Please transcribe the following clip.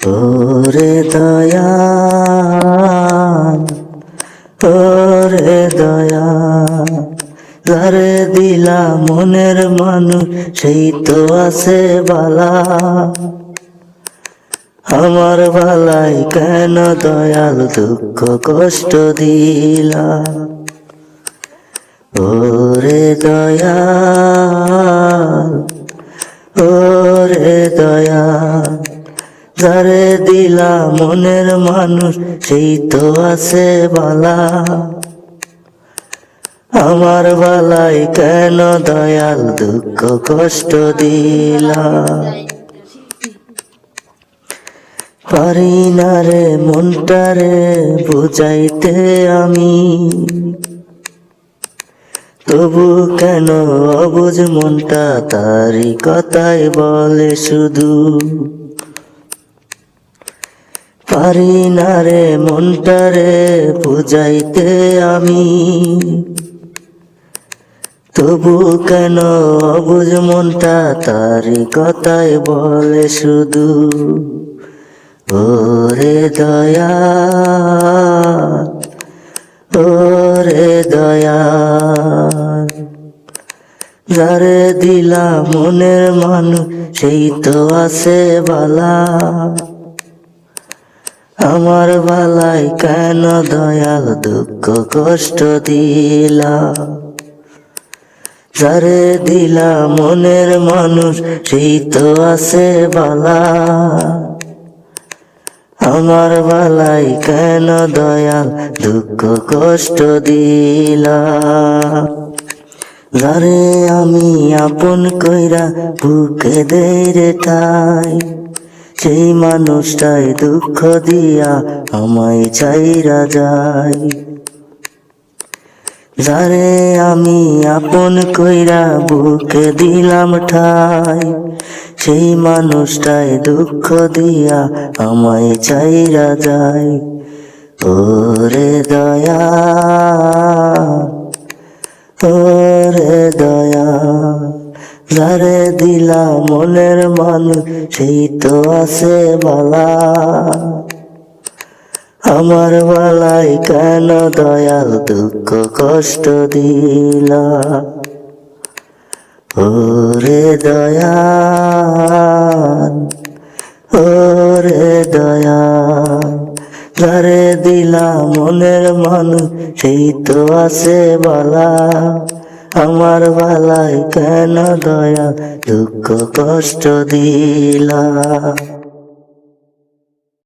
ওরে দয়াল, ওরে দয়াল, যারে দিলা মনের মানুষ সেই তো আছে বালা। আমার বালাই কেন দয়াল দুঃখ কষ্ট দিলা? ওরে দয়াল, ওরে দয়াল, যারে দিলা মনের মানুষ সেই তো আছে বালা। আমার বালাই কেন দয়াল দুঃখ কষ্ট দিলা? পারি না রে মনটারে বুঝাইতে আমি, তবু কেন অবুঝ মনটা তারি কথাই বলে শুধু। পারি না রে মনটারে বুঝাইতে আমি, তবু কেন অবুঝ মনটা তারি কথাই বলে শুধু। ওরে দয়াল, ওরে দয়াল, যারে দিলা মনের মানুষ সেই তো আছে বালা। আমার বালাই কেন দয়াল দুঃখ কষ্ট দিলা? যারে দিলা মনের মানুষ সেই তো আছে বালা। আমার বালাই কেন দয়াল দুঃখ কষ্ট দিলা? যারে আমি আপন কইরা বুকে দেই রে ঠাই, সেই মানুষটাই দুঃখ দিয়া আমায় চাইরা যায়। যারে আমি আপন কইরা বুকে দিলাম ঠাই, সেই মানুষটাই দুঃখ দিয়া আমায় চাইরা যায়। ওরে দয়াল, ওরে দয়াল, যারে দিলা মনের মানুষ সেই তো আছে বালা। আমার বালাই কেন দয়াল দুঃখ কষ্ট দিলা? ওরে দয়াল, ওরে দয়াল, যারে দিলা মনের মানুষ সেই তো আছে বালা। আমার বালাই কেন দয়াল দুঃখ কষ্ট দিলা?